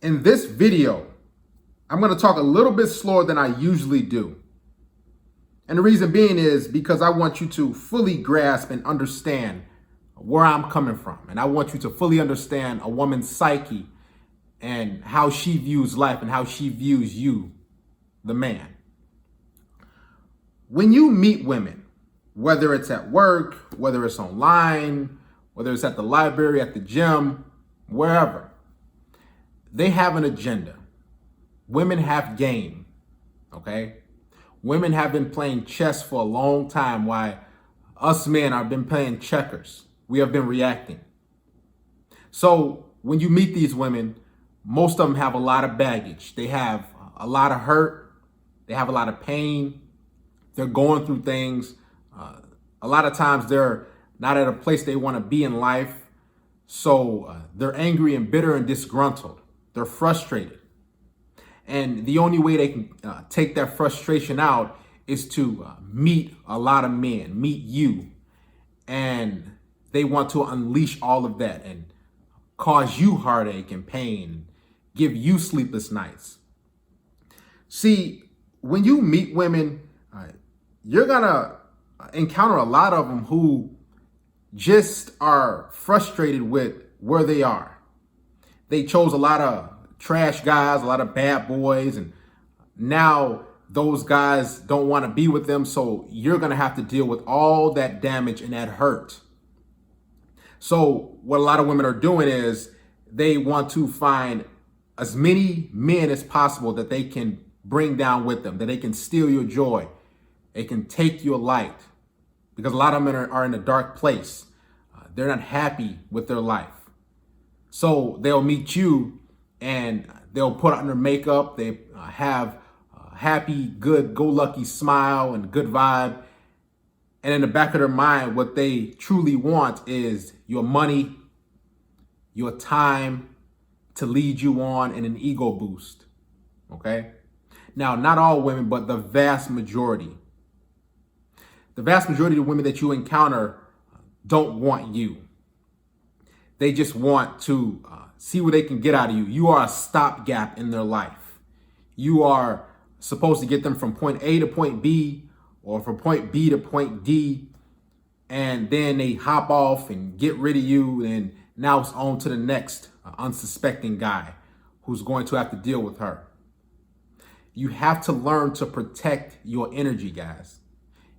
In this video, I'm going to talk a little bit slower than I usually do. And the reason being is because I want you to fully grasp and understand where I'm coming from. And I want you to fully understand a woman's psyche and how she views life and how she views you, the man. When you meet women, whether it's at work, whether it's online, whether it's at the library, at the gym, wherever, they have an agenda. Women have game, okay? Women have been playing chess for a long time while us men have been playing checkers. We have been reacting. So when you meet these women, most of them have a lot of baggage. They have a lot of hurt. They have a lot of pain. They're going through things. A lot of times they're not at a place they want to be in life. So they're angry and bitter and disgruntled. They're frustrated. And the only way they can take that frustration out is to meet a lot of men, meet you. And they want to unleash all of that and cause you heartache and pain, give you sleepless nights. See, when you meet women, you're going to encounter a lot of them who just are frustrated with where they are. They chose a lot of trash guys, a lot of bad boys, and now those guys don't want to be with them, so you're going to have to deal with all that damage and that hurt. So what a lot of women are doing is they want to find as many men as possible that they can bring down with them, that they can steal your joy, they can take your light, because a lot of men are in a dark place. They're not happy with their life. So they'll meet you and they'll put on their makeup. They have a happy, good, go-lucky smile and good vibe. And in the back of their mind, what they truly want is your money, your time to lead you on, and an ego boost. Okay? Now, not all women, but the vast majority. The vast majority of the women that you encounter don't want you. They just want to see what they can get out of you. You are a stopgap in their life. You are supposed to get them from point A to point B, or from point B to point D, and then they hop off and get rid of you, and now it's on to the next unsuspecting guy who's going to have to deal with her. You have to learn to protect your energy, guys.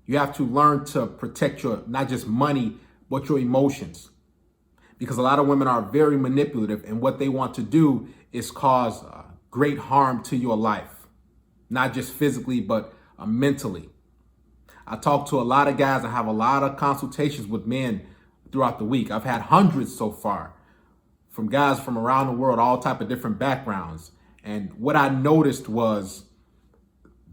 You have to learn to protect your, not just money, but your emotions. Because a lot of women are very manipulative, and what they want to do is cause great harm to your life. Not just physically, but mentally. I talk to a lot of guys. I have a lot of consultations with men throughout the week. I've had hundreds so far from guys from around the world, all type of different backgrounds. And what I noticed was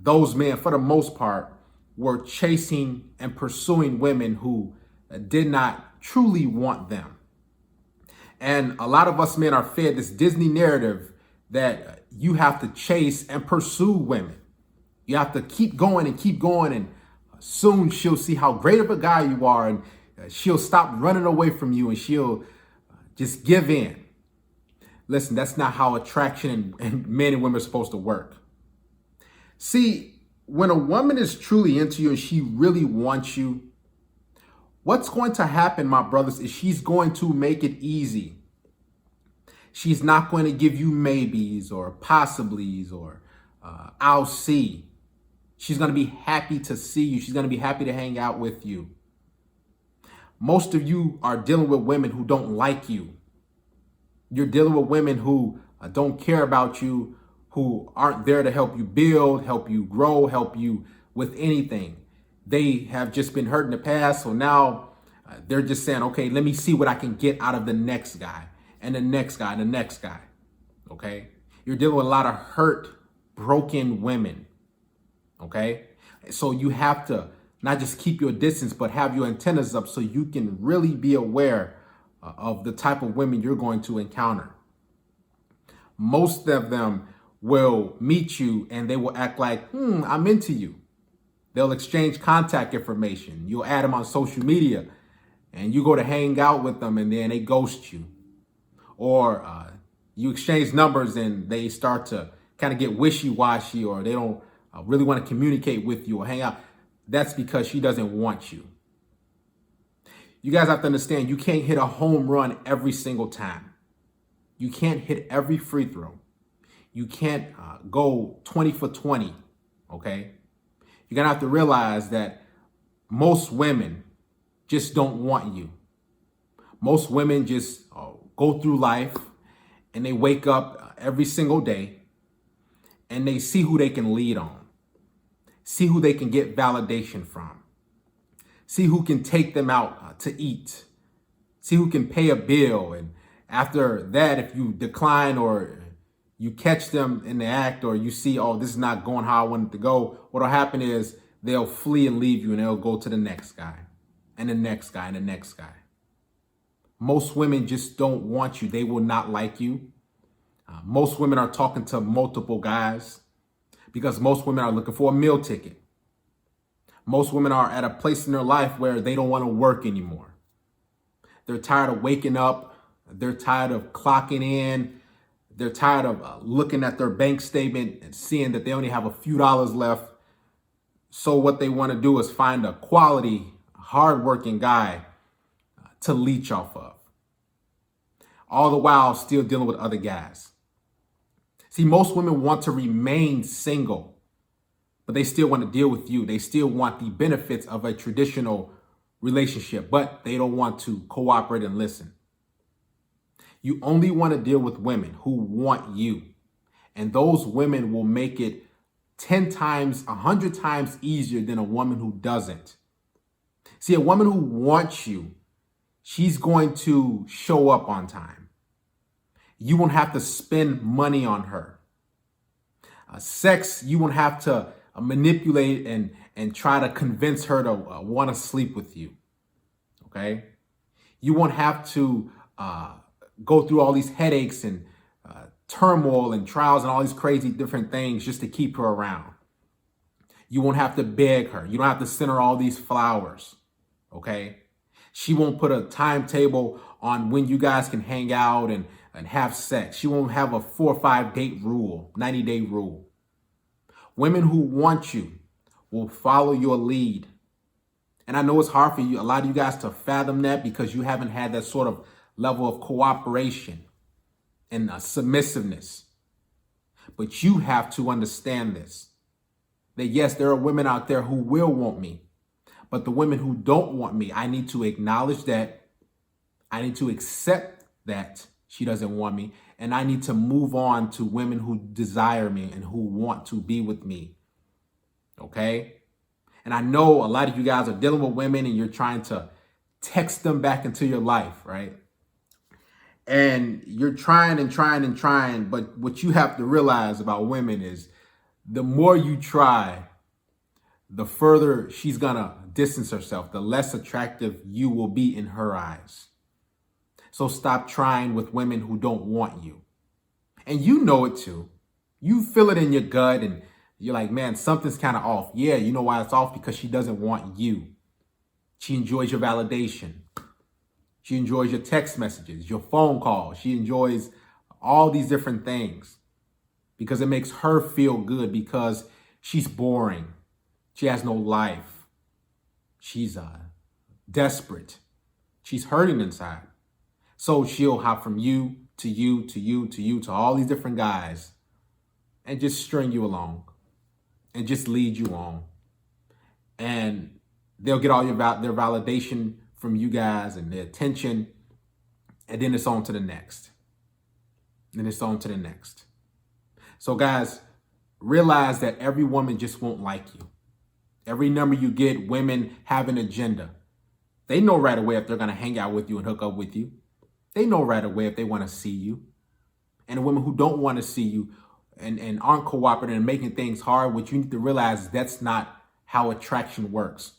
those men, for the most part, were chasing and pursuing women who did not truly want them. And a lot of us men are fed this Disney narrative that you have to chase and pursue women. You have to keep going, and soon she'll see how great of a guy you are, and she'll stop running away from you, and she'll just give in. Listen, that's not how attraction and men and women are supposed to work. See, when a woman is truly into you and she really wants you, what's going to happen, my brothers, is she's going to make it easy. She's not going to give you maybes or possiblies or I'll see. She's going to be happy to see you. She's going to be happy to hang out with you. Most of you are dealing with women who don't like you. You're dealing with women who don't care about you, who aren't there to help you build, help you grow, help you with anything. They have just been hurt in the past, so now they're just saying, okay, let me see what I can get out of the next guy, and the next guy, and the next guy, okay? You're dealing with a lot of hurt, broken women, okay? So you have to not just keep your distance, but have your antennas up so you can really be aware of the type of women you're going to encounter. Most of them will meet you and they will act like, I'm into you. They'll exchange contact information. You'll add them on social media and you go to hang out with them and then they ghost you. Or You exchange numbers and they start to kind of get wishy-washy, or they don't really want to communicate with you or hang out. That's because she doesn't want you. You guys have to understand, you can't hit a home run every single time. You can't hit every free throw. You can't go 20 for 20, okay? You're going to have to realize that most women just don't want you. Most women just go through life and they wake up every single day and they see who they can lead on, see who they can get validation from, see who can take them out to eat, see who can pay a bill. And after that, if you decline or you catch them in the act, or you see, oh, this is not going how I want it to go, what'll happen is they'll flee and leave you, and they'll go to the next guy and the next guy and the next guy. Most women just don't want you. They will not like you. Most women are talking to multiple guys because most women are looking for a meal ticket. Most women are at a place in their life where they don't want to work anymore. They're tired of waking up. They're tired of clocking in. They're tired of looking at their bank statement and seeing that they only have a few dollars left. So what they want to do is find a quality, hardworking guy to leech off of. All the while still dealing with other guys. See, most women want to remain single, but they still want to deal with you. They still want the benefits of a traditional relationship, but they don't want to cooperate and listen. You only want to deal with women who want you. And those women will make it 10 times, 100 times easier than a woman who doesn't. See, a woman who wants you, she's going to show up on time. You won't have to spend money on her. Sex, you won't have to manipulate and try to convince her to want to sleep with you. Okay? You won't have to go through all these headaches and turmoil and trials and all these crazy different things just to keep her around. You won't have to beg her. You don't have to send her all these flowers. Okay? She won't put a timetable on when you guys can hang out and have sex. She won't have a 4 or 5 date rule, 90-day rule. Women who want you will follow your lead. And I know it's hard for you, a lot of you guys, to fathom that because you haven't had that sort of level of cooperation and submissiveness. But you have to understand this, that yes, there are women out there who will want me. But the women who don't want me, I need to acknowledge that. I need to accept that she doesn't want me. And I need to move on to women who desire me and who want to be with me. Okay? And I know a lot of you guys are dealing with women and you're trying to text them back into your life, right? And you're trying and trying and trying. But what you have to realize about women is the more you try, the further she's going to distance herself, the less attractive you will be in her eyes. So stop trying with women who don't want you. And you know it too. You feel it in your gut and you're like, man, something's kind of off. Yeah, you know why it's off? Because she doesn't want you. She enjoys your validation. She enjoys your text messages, your phone calls. She enjoys all these different things because it makes her feel good because she's boring. She has no life. She's desperate. She's hurting inside. So she'll hop from you to you to you to you to all these different guys and just string you along and just lead you on. And they'll get all their validation from you guys and their attention. And then it's on to the next. Then it's on to the next. So guys, realize that every woman just won't like you. Every number you get, women have an agenda. They know right away if they're going to hang out with you and hook up with you. They know right away if they want to see you. And the women who don't want to see you and aren't cooperating and making things hard, what you need to realize is that's not how attraction works.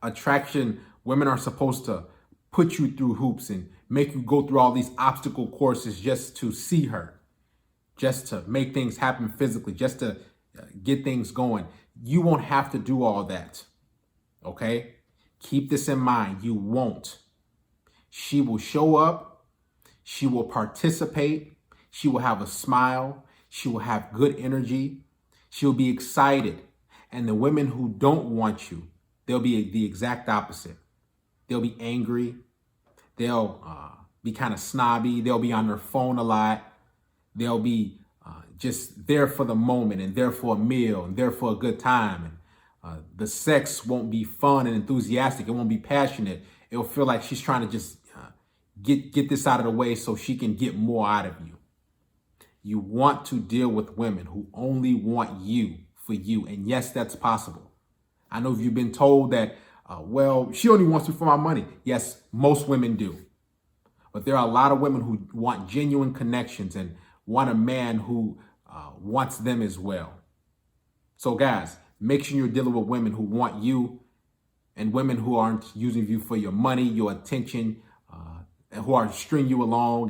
Attraction, women are supposed to put you through hoops and make you go through all these obstacle courses just to see her, just to make things happen physically, just to get things going. You won't have to do all that, okay? Keep this in mind. You won't. She will show up. She will participate. She will have a smile. She will have good energy. She'll be excited. And the women who don't want you, they'll be the exact opposite. They'll be angry. They'll be kind of snobby. They'll be on their phone a lot. They'll be just there for the moment and there for a meal and there for a good time. And the sex won't be fun and enthusiastic. It won't be passionate. It'll feel like she's trying to just get this out of the way so she can get more out of you. You want to deal with women who only want you for you. And yes, that's possible. I know if you've been told that, well, she only wants me for my money. Yes, most women do. But there are a lot of women who want genuine connections and want a man who wants them as well. So guys, make sure you're dealing with women who want you and women who aren't using you for your money, your attention, and who are stringing you along and